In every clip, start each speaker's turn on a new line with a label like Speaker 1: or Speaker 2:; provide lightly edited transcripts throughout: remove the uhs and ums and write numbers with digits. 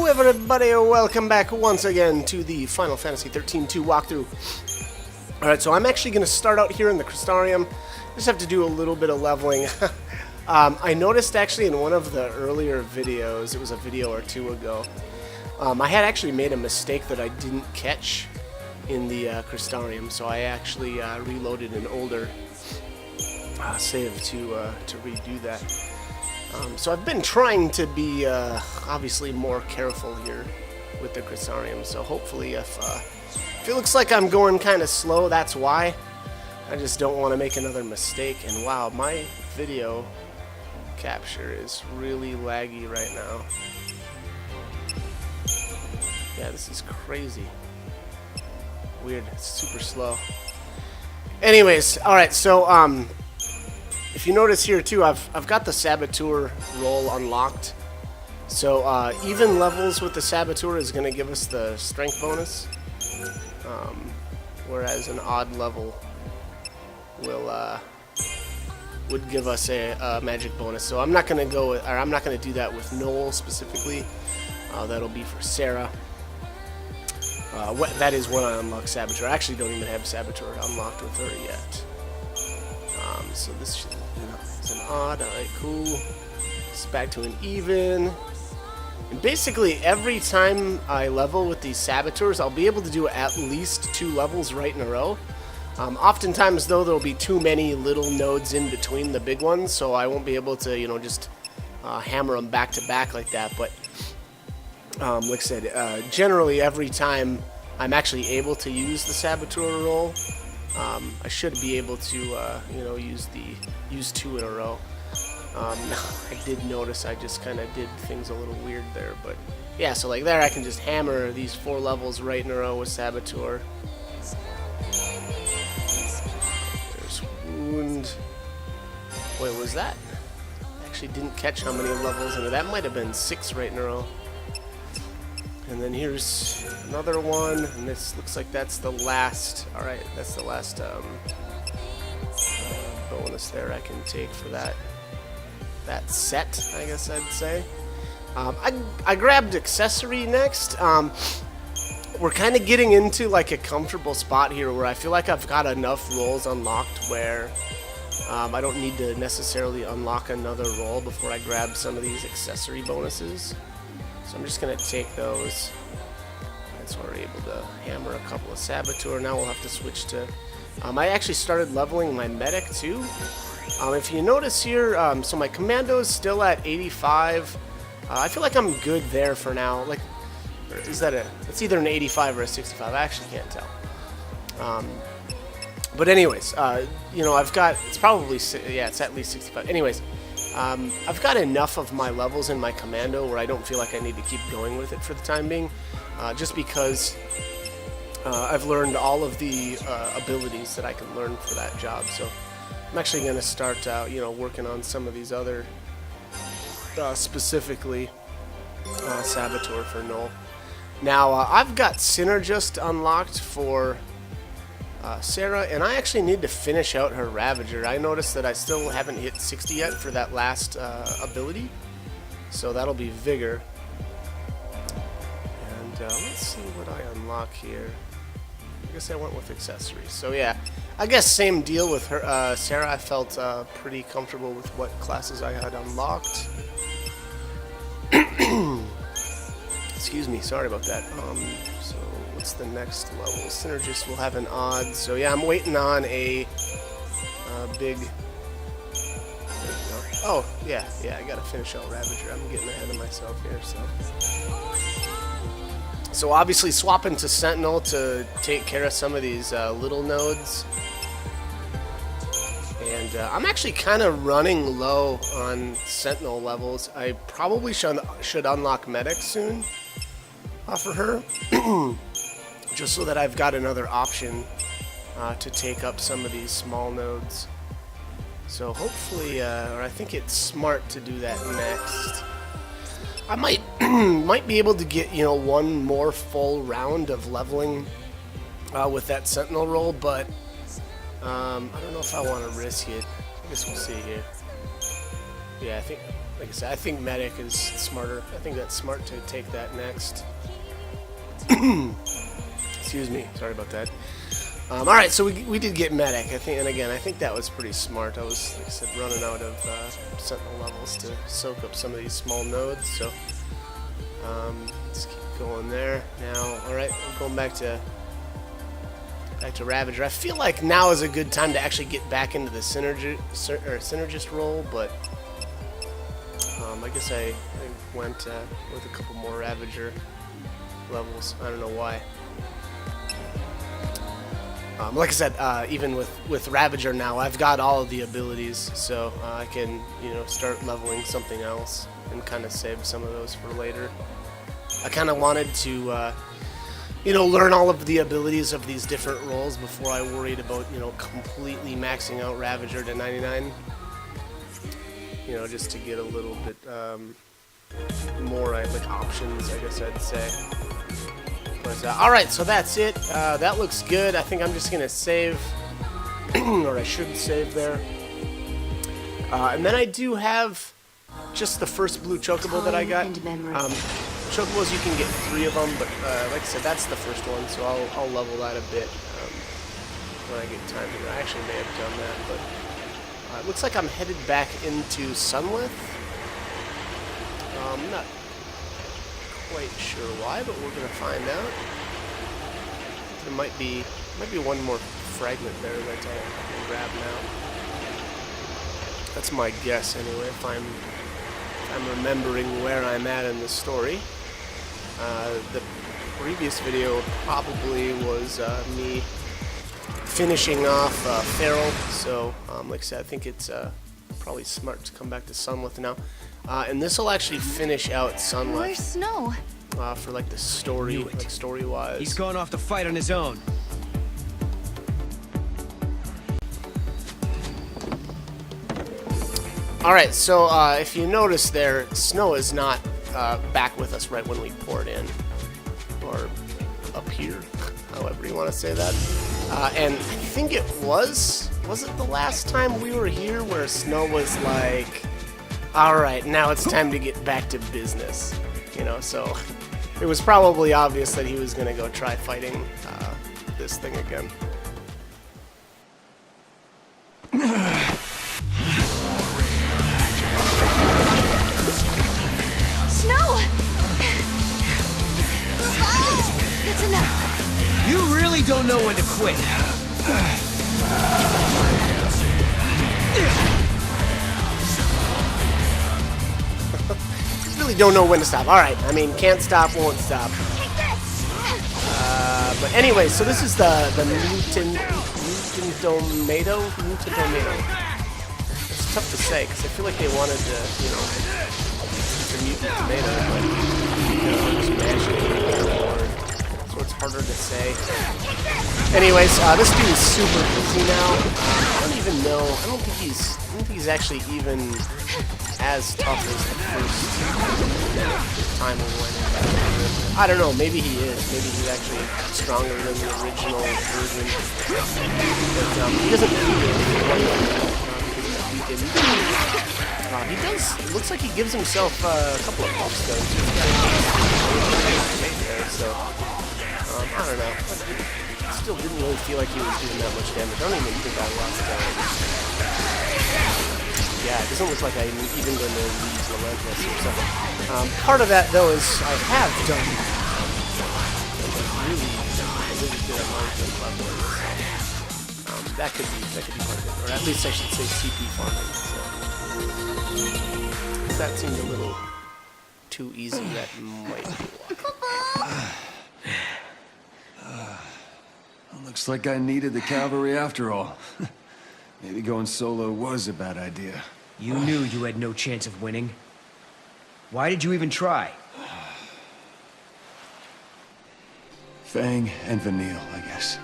Speaker 1: Hello everybody, welcome back once again to the Final Fantasy 13-2 walkthrough. Alright, so I'm actually going to start out here in the Crystarium. Just have to do a little bit of leveling. I noticed actually in one of the earlier videos, it was a video or two ago, I had actually made a mistake that I didn't catch in the Crystarium, so I actually reloaded an older save to redo that. So I've been trying to be obviously more careful here with the Crystarium, so hopefully if it looks like I'm going kind of slow, that's why. I just don't want to make another mistake. And wow, my video capture is really laggy right now. Yeah, this is crazy. Weird, it's super slow. Anyways, alright, so if you notice here too, I've got the Saboteur role unlocked. So even levels with the Saboteur is going to give us the strength bonus, whereas an odd level would give us a magic bonus. So I'm not going to go, or I'm not going to do that with Noel specifically. That'll be for Sarah. That is when I unlock Saboteur. I actually don't even have Saboteur unlocked with her yet. So this should, it's an odd. Alright, cool. It's back to an even. And basically, every time I level with these Saboteurs, I'll be able to do at least 2 levels right in a row. Oftentimes, though, there'll be too many little nodes in between the big ones, so I won't be able to, just hammer them back to back like that. But like I said, generally every time I'm actually able to use the Saboteur role, I should be able to, use 2 in a row. I did notice I just kind of did things a little weird there, but yeah, so like there I can just hammer these 4 levels right in a row with Saboteur. There's Wound. Wait, was that? I actually didn't catch how many levels in it. That might have been 6 right in a row. And then here's another one, and this looks like that's the last. Alright, that's the last bonus there I can take for that set, I guess I'd say. I grabbed Accessory next. We're kind of getting into like a comfortable spot here where I feel like I've got enough roles unlocked where I don't need to necessarily unlock another role before I grab some of these Accessory bonuses. So I'm just going to take those. That's why we're able to hammer a couple of Saboteur. Now we'll have to switch to... I actually started leveling my Medic too. If you notice here, so my Commando is still at 85. I feel like I'm good there for now. Like, is that it's either an 85 or a 65. I actually can't tell. But anyways, I've got... It's probably... Yeah, it's at least 65. Anyways. I've got enough of my levels in my Commando where I don't feel like I need to keep going with it for the time being, just because I've learned all of the abilities that I can learn for that job. So I'm actually going to start out, working on some of these other, specifically Saboteur for Noel. Now, I've got Synergist unlocked for Sarah, and I actually need to finish out her Ravager. I noticed that I still haven't hit 60 yet for that last ability, so that'll be Vigor. And let's see what I unlock here. I guess I went with Accessories. So yeah, I guess same deal with her. Sarah, I felt pretty comfortable with what classes I had unlocked. Excuse me, sorry about that. So what's the next level? Synergist will have an odd. So yeah, I'm waiting on a big... Oh, yeah, I gotta finish out Ravager. I'm getting ahead of myself here, so obviously swapping to Sentinel to take care of some of these little nodes. And I'm actually kind of running low on Sentinel levels. I probably should unlock Medic soon for her. Just so that I've got another option to take up some of these small nodes. So hopefully, or I think it's smart to do that next. I might be able to get, one more full round of leveling with that Sentinel roll, but I don't know if I want to risk it. I guess we'll see here. Yeah, I think like I said, I think medic is smarter. I think that's smart to take that next. Excuse me, sorry about that. All right, so we did get medic, I think, and again, I think that was pretty smart. I was, like I said, running out of sentinel levels to soak up some of these small nodes, so let's keep going there. Now, all right, we're going back to Ravager. I feel like now is a good time to actually get back into the synergist role, but I guess I went with a couple more Ravager levels. I don't know why. Like I said, even with Ravager now, I've got all of the abilities, so I can, start leveling something else and kind of save some of those for later. I kind of wanted to, learn all of the abilities of these different roles before I worried about, completely maxing out Ravager to 99. Just to get a little bit more like options, I guess I'd say. Alright, so that's it. That looks good. I think I'm just going to save, or I should save there. And then I do have just the first blue chocobo that I got. Chocobos, you can get 3 of them, but like I said, that's the first one, so I'll level that a bit when I get time to. I actually may have done that, but it looks like I'm headed back into Sunlith. I'm not quite sure why, but we're gonna find out. There might be one more fragment there that I can grab now. That's my guess anyway, if I'm remembering where I'm at in the story. The previous video probably was me finishing off Feral, so like I said, I think it's probably smart to come back to Sunlith now. And this will actually finish out Sunlith.
Speaker 2: Where's Snow?
Speaker 1: For like the story, like story-wise.
Speaker 3: He's going off to fight on his own.
Speaker 1: Alright, so if you notice there, Snow is not back with us right when we poured in. Or up here, however you want to say that. And I think it was it the last time we were here where Snow was like, alright, now it's time to get back to business. So it was probably obvious that he was going to go try fighting this thing again.
Speaker 2: Snow! That's enough.
Speaker 3: You really don't know when to quit.
Speaker 1: Really don't know when to stop. Alright, I mean, can't stop, won't stop. But anyway, so this is the mutant tomato. It's tough to say, because I feel like they wanted to, it's a mutant tomato, but, just mash it, so it's harder to say. Anyways, this dude is super easy now. I don't think he's actually even as tough as the first time we went in. I don't know, maybe he is. Maybe he's actually stronger than the original version. But he doesn't he does, it looks like he gives himself a couple of buffs though. So, I don't know. I still didn't really feel like he was doing that much damage. I don't even think I lost damage. Yeah, it doesn't look like I'm even going to lose Relentless or something. Part of that, though, is I have done really good at long-term leveling. So, that could be part of it, or at least I should say CP farming. So, that seemed a little too easy. That might be why.
Speaker 4: Looks like I needed the cavalry after all. Maybe going solo was a bad idea.
Speaker 3: You knew you had no chance of winning. Why did you even try?
Speaker 4: Fang and Vanille, I guess.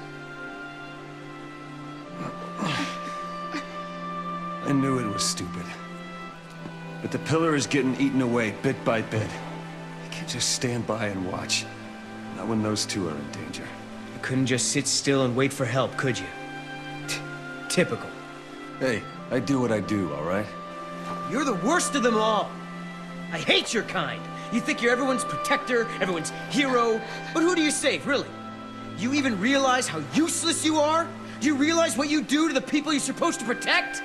Speaker 4: I knew it was stupid. But the pillar is getting eaten away bit by bit. I can't just stand by and watch. Not when those two are in danger.
Speaker 3: You couldn't just sit still and wait for help, could you? Typical.
Speaker 4: Hey, I do what I do, all right?
Speaker 3: You're the worst of them all! I hate your kind. You think you're everyone's protector, everyone's hero, but who do you save, really? You even realize how useless you are? Do you realize what you do to the people you're supposed to protect?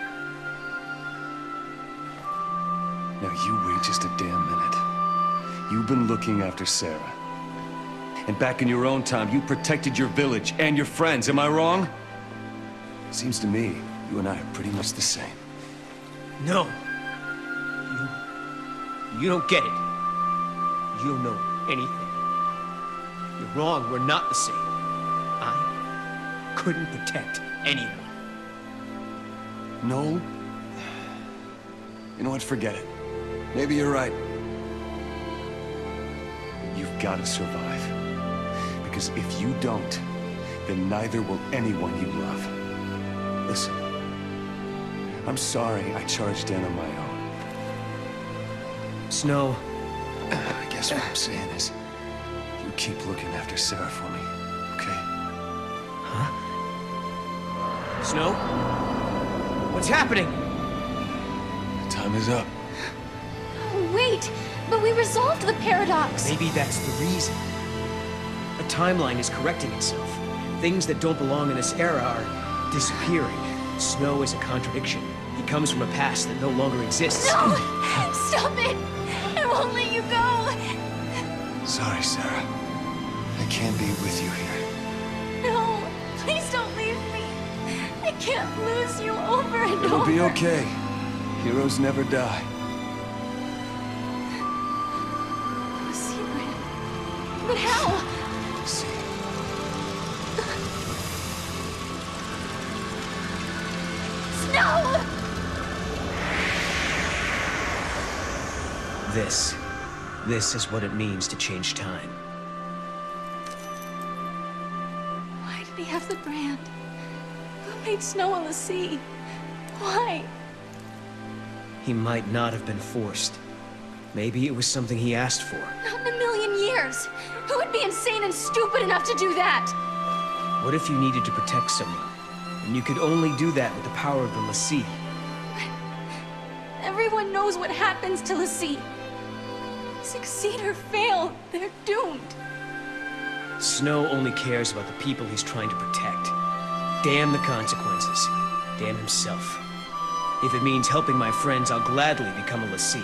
Speaker 4: Now you wait just a damn minute. You've been looking after Sarah. And back in your own time, you protected your village and your friends, am I wrong? Seems to me, you and I are pretty much the same.
Speaker 3: No. You don't get it. You don't know anything. You're wrong, we're not the same. I couldn't protect anyone.
Speaker 4: No? You know what, forget it. Maybe you're right. You've got to survive. Because if you don't, then neither will anyone you love. Listen, I'm sorry I charged in on my own.
Speaker 3: Snow,
Speaker 4: I guess what I'm saying is, you keep looking after Sarah for me, okay?
Speaker 3: Snow? What's happening?
Speaker 4: Time is up.
Speaker 2: Wait, but we resolved the paradox.
Speaker 3: Maybe that's the reason. A timeline is correcting itself. Things that don't belong in this era are disappearing. Snow is a contradiction. He comes from a past that no longer exists.
Speaker 2: No! Stop it! I won't let you go!
Speaker 4: Sorry, Sarah. I can't be with you here.
Speaker 2: No! Please don't leave me! I can't lose you over and
Speaker 4: It'll
Speaker 2: over.
Speaker 4: be okay. Heroes never die.
Speaker 2: A secret. But how?
Speaker 4: See.
Speaker 2: Snow!
Speaker 3: This is what it means to change time.
Speaker 2: Why did he have the brand? Who made snow on the sea? Why?
Speaker 3: He might not have been forced. Maybe it was something he asked for.
Speaker 2: Not in a million years! Who would be insane and stupid enough to do that?
Speaker 3: What if you needed to protect someone, and you could only do that with the power of the Lassie?
Speaker 2: Everyone knows what happens to Lassie. Succeed or fail, they're doomed.
Speaker 3: Snow only cares about the people he's trying to protect. Damn the consequences. Damn himself. If it means helping my friends, I'll gladly become a Lassie.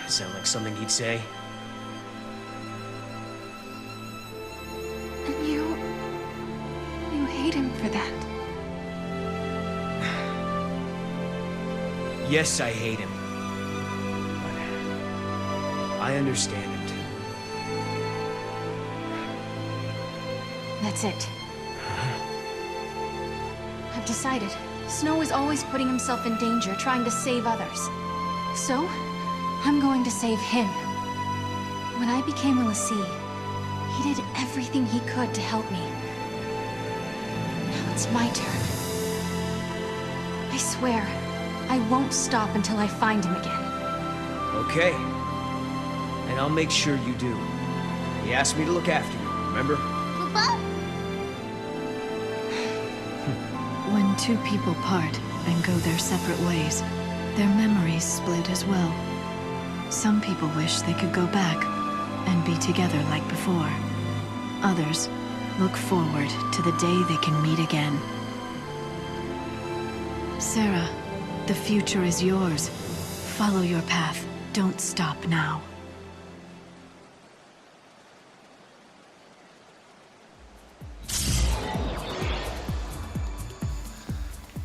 Speaker 3: Sound like something he'd say?
Speaker 2: And you hate him for that.
Speaker 3: Yes, I hate him. But I understand him too.
Speaker 2: That's it. I've decided. Snow is always putting himself in danger, trying to save others. So, I'm going to save him. When I became a Lassie, he did everything he could to help me. Now it's my turn. I swear, I won't stop until I find him again.
Speaker 3: Okay. And I'll make sure you do. He asked me to look after you, remember?
Speaker 2: Papa?
Speaker 5: When two people part and go their separate ways, their memories split as well. Some people wish they could go back and be together like before. Others look forward to the day they can meet again. Sarah, the future is yours. Follow your path. Don't stop now.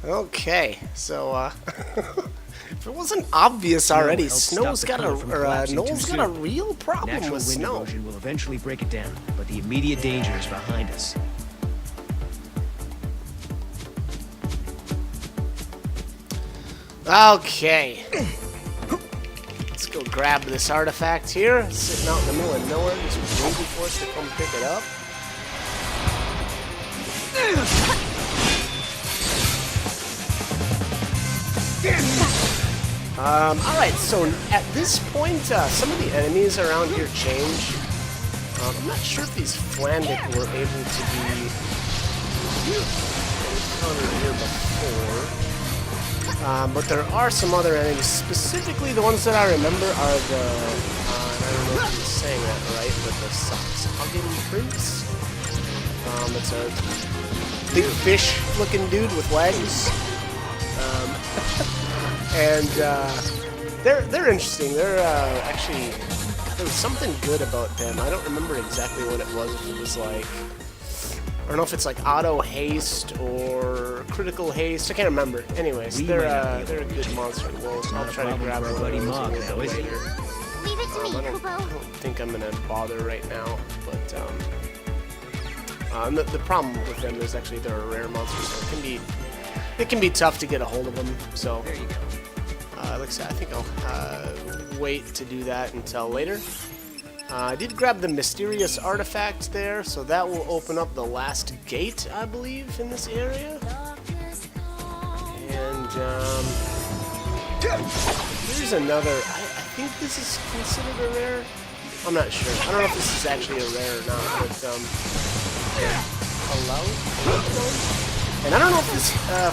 Speaker 1: Okay, so if it wasn't obvious already,
Speaker 3: helped
Speaker 1: Snow's
Speaker 3: stop the
Speaker 1: got
Speaker 3: tunnel from collapsing too
Speaker 1: Noel's got a
Speaker 3: soon.
Speaker 1: real problem
Speaker 3: Natural
Speaker 1: with
Speaker 3: wind
Speaker 1: Snow.
Speaker 3: erosion will eventually break it down, but the immediate danger is behind us.
Speaker 1: Okay. Let's go grab this artifact here. It's sitting out in the middle of nowhere, just waiting for us to come pick it up. Alright, so at this point, some of the enemies around here change. I'm not sure if these Flandic were able to be encountered here before. But there are some other enemies. Specifically, the ones that I remember are the, and I don't know if I'm saying that right, but the Soggen Prince. It's a big fish-looking dude with legs. And they're interesting. They're actually, there was something good about them. I don't remember exactly what it was. If it was like, I don't know if it's like auto haste or critical haste. I can't remember. Anyways, they're a good monster. Well, I'll try to grab one
Speaker 3: buddy
Speaker 1: of those
Speaker 3: Mog
Speaker 1: a little
Speaker 3: now, is
Speaker 1: bit
Speaker 3: it?
Speaker 1: later.
Speaker 6: Leave it to me,
Speaker 1: I don't
Speaker 6: Kubo.
Speaker 1: think I'm gonna bother right now, but the problem with them is actually they're a rare monster, so it can be tough to get a hold of them. So
Speaker 3: There you go.
Speaker 1: like I said, I think I'll wait to do that until later. I did grab the mysterious artifact there, so that will open up the last gate, I believe, in this area. And there's another. I think this is considered a rare. I'm not sure. I don't know if this is actually a rare or not, but hello. And I don't know if this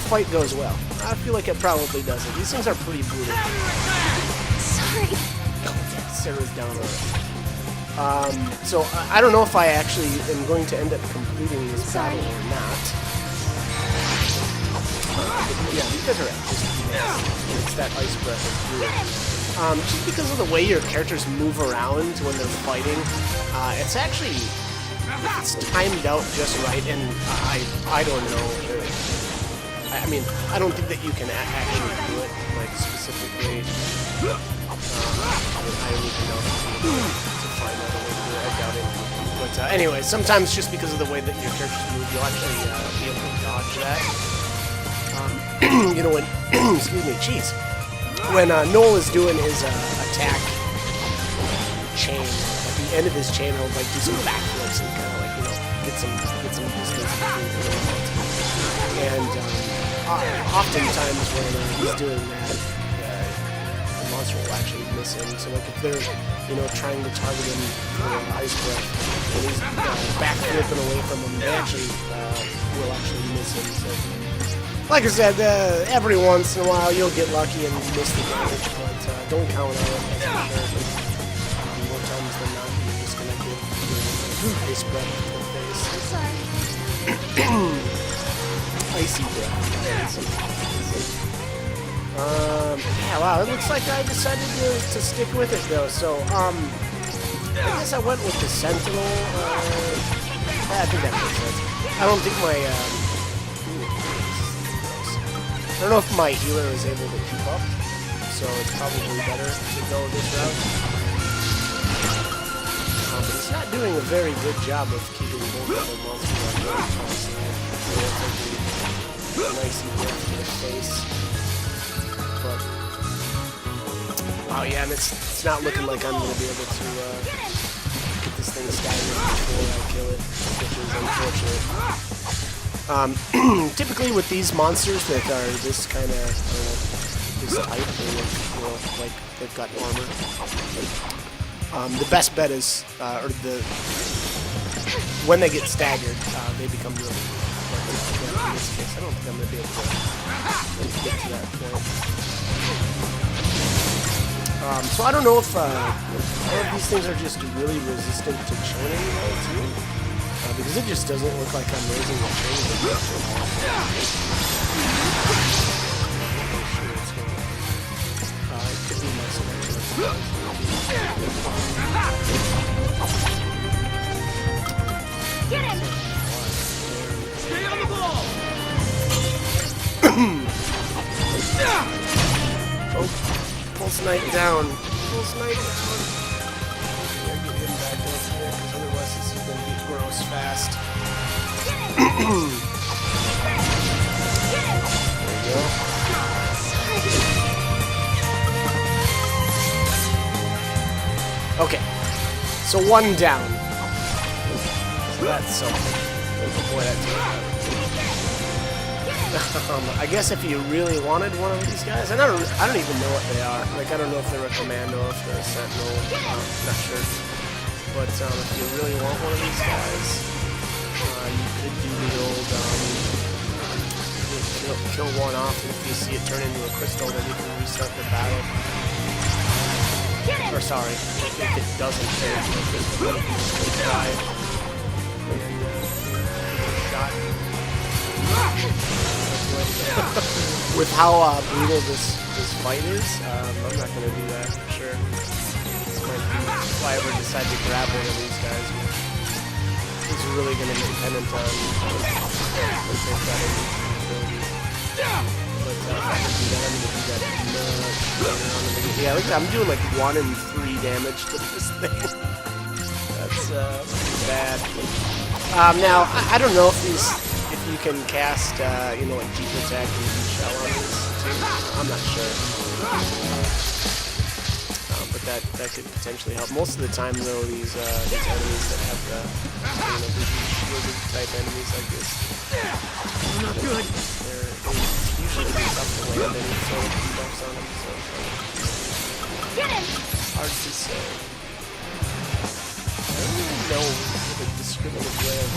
Speaker 1: fight goes well. I feel like it probably doesn't. These things are pretty brutal.
Speaker 6: Sorry.
Speaker 1: Sarah's down already. So I don't know if I actually am going to end up completing this battle or not. But yeah, these guys are just nasty. It's that ice breath of fluid. Just because of the way your characters move around when they're fighting, it's actually it's timed out just right, and I don't know. I mean, I don't think that you can actually do it like specifically. I don't even know if you can do it to find out a way to do it. I doubt it. But anyway, sometimes just because of the way that your characters move, you'll actually be able to dodge that. You know, when excuse me, jeez, when Noel is doing his attack chain, at the end of his chain, he'll like do some backflips and kind of like get some distance between them. And oftentimes when he's doing that, the monster will actually miss him. So like if they're trying to target him for an ice breath, and he's backflipping away from him, they actually will actually miss him. So, like I said, every once in a while you'll get lucky and miss the damage, but don't count on it. That's for sure. More times than not, you're just gonna get ice breath to the face.
Speaker 6: I'm sorry.
Speaker 1: Icy breath. Yeah, wow, it looks like I decided to stick with it though. So, I guess I went with the Sentinel. I think that makes sense. I don't think my I don't know if my healer is able to keep up, so it's probably better to go this route. But it's not doing a very good job of keeping both of the monsters on the side. So it's like a nice breath to the face. But oh yeah, and it's not looking like I'm gonna be able to get this thing staggered before I kill it, which is unfortunate. Typically with these monsters that are this kind of this type, like they've got armor. The best bet is, when they get staggered, they become really weak. But in this case, I don't think I'm gonna be able to get to that point. So I don't know if all of these things are just really resistant to chaining too. Because it just doesn't look like I'm raising the chain. It could be my selection.
Speaker 6: Get him!
Speaker 3: Stay on the ball!
Speaker 1: Oh, pulse knight down. Pulse knight down. Get him back up here, because otherwise this is going to be gross fast. There we go. Okay, so one down. So that's something. Boy, that took I guess if you really wanted one of these guys, and I don't even know what they are. Like, I don't know if they're a commando, if they're a sentinel. Not sure. But if you really want one of these guys, you could do the old kill one off, and if you see it turn into a crystal, then you can restart the battle. Or sorry, if it doesn't turn into a crystal, then you can just try and shot. With how brutal this fight is, I'm not gonna do that for sure. This might be if I ever decide to grab one of these guys. It's really going to be dependent on what they've got in these abilities. But if I can do that, I'm going to do that much later on in the game. Yeah, look, I'm doing like 1 and 3 damage to this thing. That's pretty bad. Now, I don't know if you can cast, you know, like deep attack and deep shell on these too. I'm not sure. But that could potentially help. Most of the time, though, these enemies that have the, you know, the shielded type enemies like this, not good. They're usually tough to land any sort of debuffs on them. So
Speaker 6: Get him!
Speaker 1: hard to say. I don't really know the discriminative way of.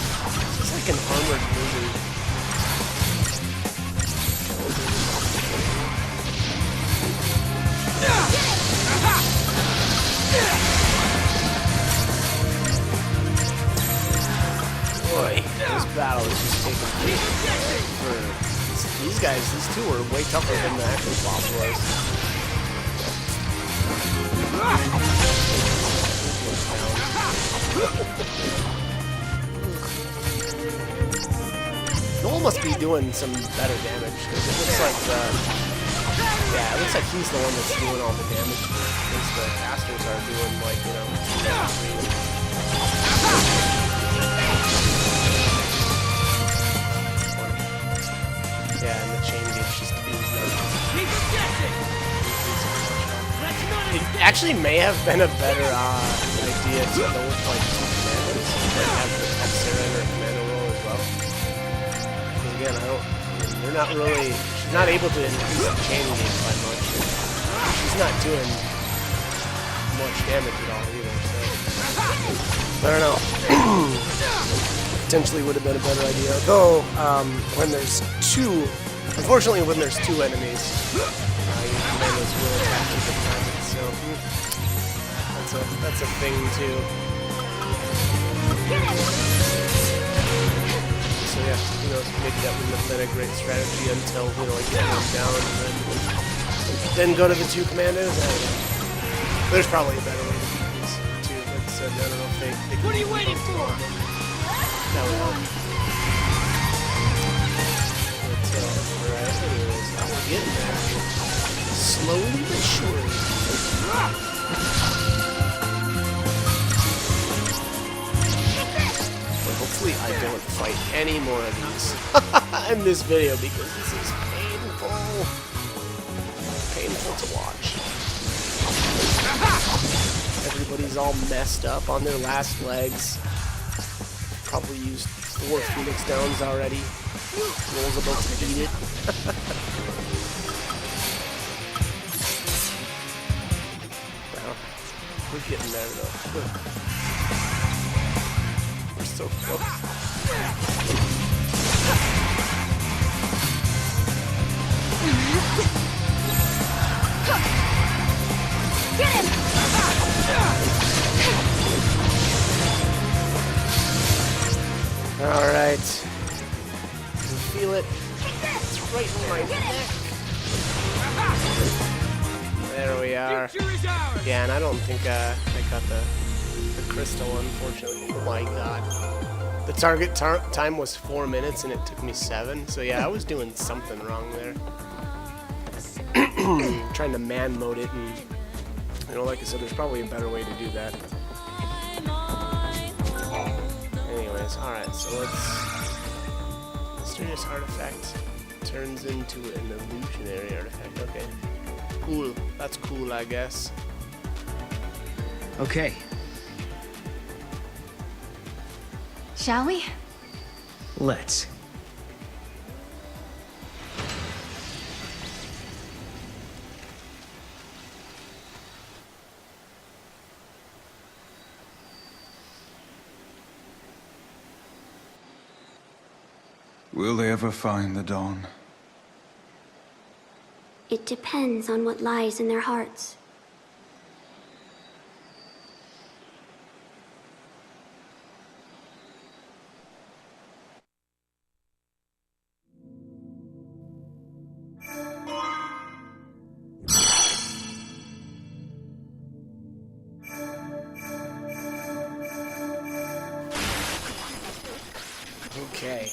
Speaker 1: It's like an armored lizard. Boy, this battle is just taking for these guys. These two are way tougher than the actual boss was. Noel must be doing some better damage because it looks like yeah, it looks like he's the one that's doing all the damage. Because the casters are doing like, you know, yeah, and the chain gauge just being It actually may have been a better idea to go with like 2 commanders and have the Sarah in her commando role as well. Because again, they're not really. She's not able to increase the chain gauge by much. She's not doing much damage at all either. So I don't know. Potentially would have been a better idea. Though when there's 2, unfortunately, when there's 2 enemies, your commandos will attack at different times. So that's a thing too. So yeah, you know, maybe that wouldn't have been a great strategy until, you know, like get them down and then go to the 2 commandos. I don't know. There's probably a better way to beat these too. Like I said, I don't know if they what are you waiting for? That would help. But alright, anyways, we're getting there. Slowly but surely. But hopefully I don't fight any more of these in this video because this is painful. Painful to watch. Everybody's all messed up on their last legs. Probably used 4 Phoenix Downs already. Roll's about to beat it. Well, we're getting there though. We're so close.
Speaker 6: Get him!
Speaker 1: Alright. Can you feel it? It's right in my neck. There we are. Yeah, and I don't think I got the crystal, unfortunately. Oh my god. The target time was 4 minutes and it took me 7. So yeah, I was doing something wrong there. Trying to man mode it, and you know, like I said, there's probably a better way to do that. Anyways, alright, so mysterious artifact turns into an illusionary artifact. Okay. Cool. That's cool, I guess.
Speaker 3: Okay.
Speaker 2: Shall we?
Speaker 3: Let's.
Speaker 7: Will they ever find the dawn? It depends on what lies in their hearts.
Speaker 1: Okay.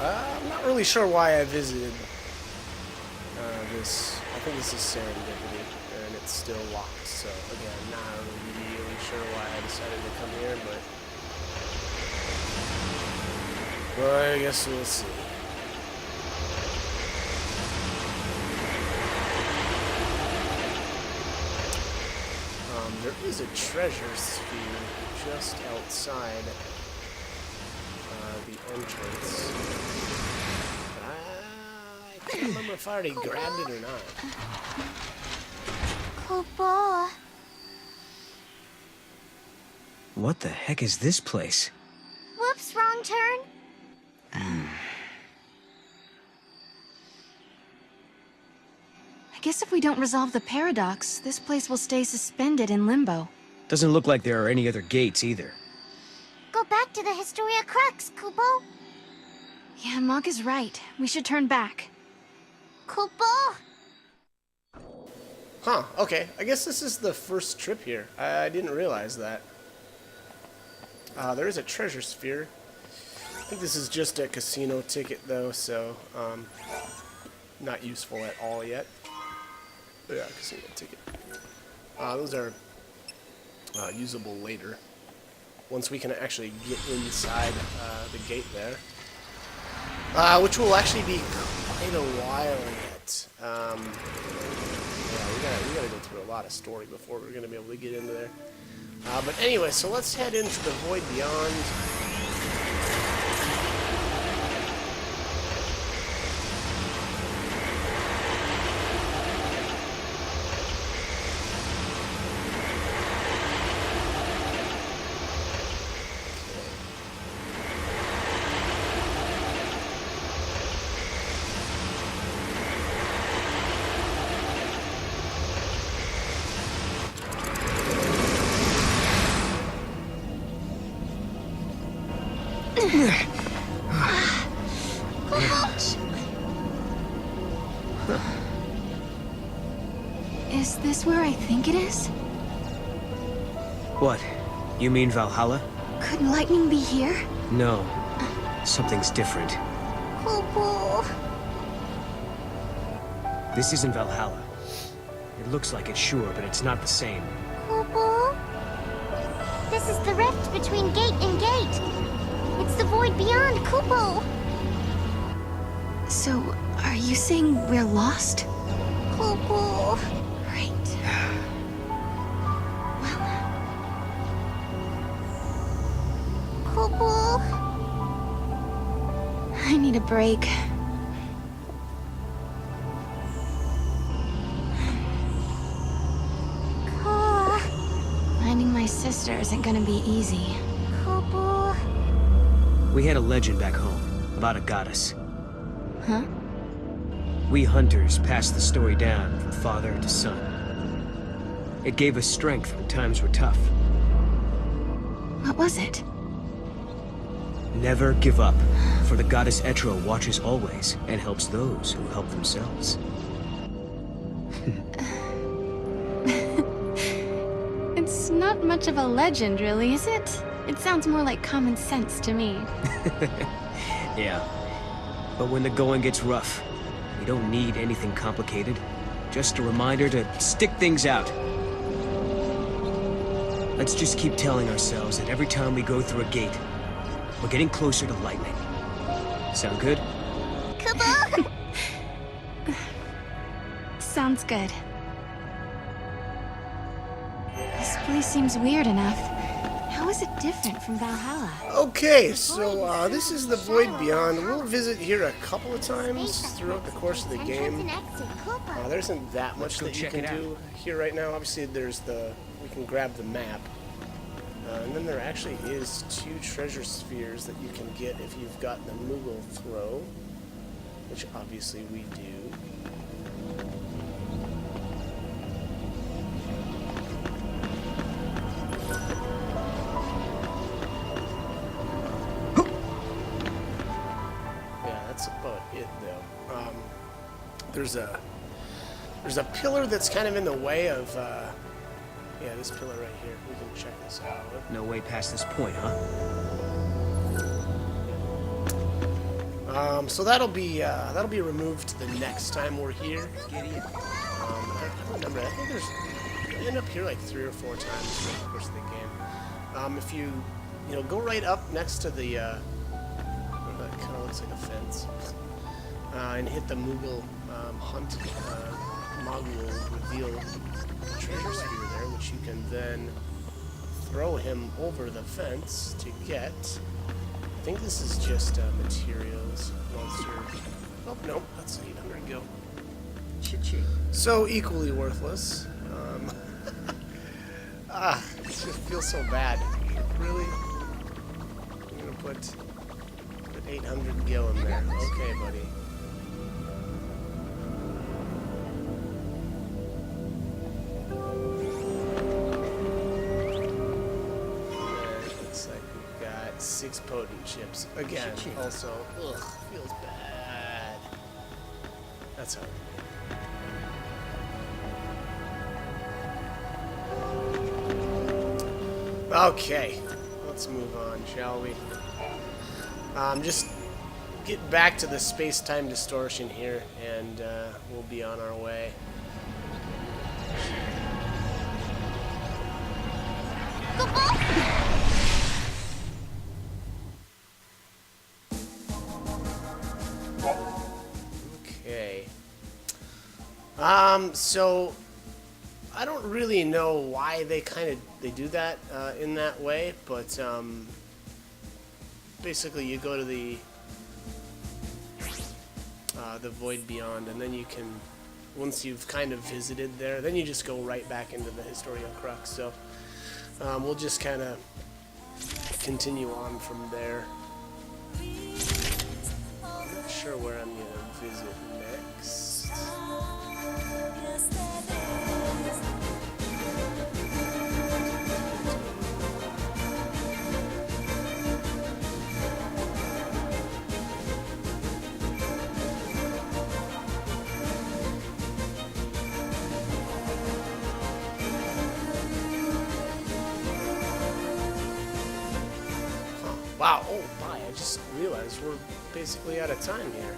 Speaker 1: I'm not really sure why I visited this. I think this is Serendipity, and it's still locked. So again, not really sure why I decided to come here, but I guess we'll see. There is a treasure sphere just outside the entrance. But I can't remember if I already grabbed it or not.
Speaker 6: Kupo.
Speaker 3: What the heck is this place?
Speaker 6: Whoops, wrong turn.
Speaker 2: I guess if we don't resolve the paradox, this place will stay suspended in limbo.
Speaker 3: Doesn't look like there are any other gates either.
Speaker 6: Go back to the Historia Crux, Kupo.
Speaker 2: Yeah, Mog is right. We should turn back.
Speaker 6: Kupo.
Speaker 1: Huh, okay. I guess this is the first trip here. I didn't realize that. There is a treasure sphere. I think this is just a casino ticket though, so not useful at all yet. But yeah, casino ticket. Those are usable later. Once we can actually get inside the gate there. Which will actually be quite a while yet. Yeah, we gotta go through a lot of story before we're gonna be able to get into there. But anyway, so let's head into the Void Beyond.
Speaker 2: Is this where I think it is?
Speaker 3: What? You mean Valhalla?
Speaker 2: Could lightning be here?
Speaker 3: No. Something's different.
Speaker 6: Kupo.
Speaker 3: This isn't Valhalla. It looks like it, sure, but it's not the same.
Speaker 6: Kupo. This is the rift between gate and gate. It's the void beyond, Kupo.
Speaker 2: So, are you saying we're lost?
Speaker 6: Kupo.
Speaker 2: Right. Well,
Speaker 6: Kupo.
Speaker 2: I need a break.
Speaker 6: Ka.
Speaker 2: Finding my sister isn't gonna be easy.
Speaker 6: Kupo.
Speaker 3: We had a legend back home about a goddess.
Speaker 2: Huh?
Speaker 3: We hunters passed the story down from father to son. It gave us strength when times were tough.
Speaker 2: What was it?
Speaker 3: Never give up, for the goddess Etro watches always and helps those who help themselves.
Speaker 2: It's not much of a legend, really, is it? It sounds more like common sense to me.
Speaker 3: Yeah. But when the going gets rough, we don't need anything complicated. Just a reminder to stick things out. Let's just keep telling ourselves that every time we go through a gate, we're getting closer to lightning. Sound good?
Speaker 6: Kupo.
Speaker 2: Sounds good. This place seems weird enough. How is it different from Valhalla?
Speaker 1: Okay, so this is the Void Beyond. We'll visit here a couple of times throughout the course of the game. There isn't that much
Speaker 3: go
Speaker 1: that you
Speaker 3: check
Speaker 1: can
Speaker 3: it out.
Speaker 1: do here right now. Obviously, there's we can grab the map. And then there actually is 2 treasure spheres that you can get if you've got the Moogle throw. which obviously we do. Yeah, that's about it, though. There's a pillar that's kind of in the way of, yeah, this pillar right here. We can check this out.
Speaker 3: No way past this point, huh?
Speaker 1: So that'll be removed the next time we're here. I don't remember. I think I end up here like 3 or 4 times during the course of the game. If you go right up next to the that kind of looks like a fence, and hit the Moogle hunt, Mogul will reveal the treasure sphere there, which you can then throw him over the fence to get. I think this is just materials. Monster. Oh, nope, that's 800 gil.
Speaker 3: Cha-ching.
Speaker 1: So equally worthless. It just feels so bad. Really? I'm gonna put 800 gil in there. Okay, buddy. Looks like we've got 6 potent chips. Again, also, ugh, feels bad. That's how. Okay, let's move on, shall we? Just get back to the space-time distortion here, and we'll be on our way. Okay. So I don't really know why they do that in that way, but basically you go to the Void Beyond, and then you can, once you've kind of visited there, then you just go right back into the Historia Crux. So we'll just kind of continue on from there. I'm not sure where I'm gonna visit next. Wow, oh my, I just realized we're basically out of time here.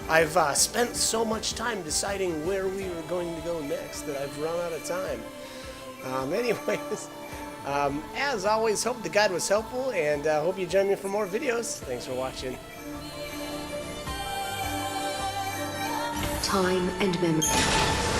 Speaker 1: I've spent so much time deciding where we were going to go next that I've run out of time. Anyways, as always, hope the guide was helpful, and hope you join me for more videos. Thanks for watching.
Speaker 8: Time and memory.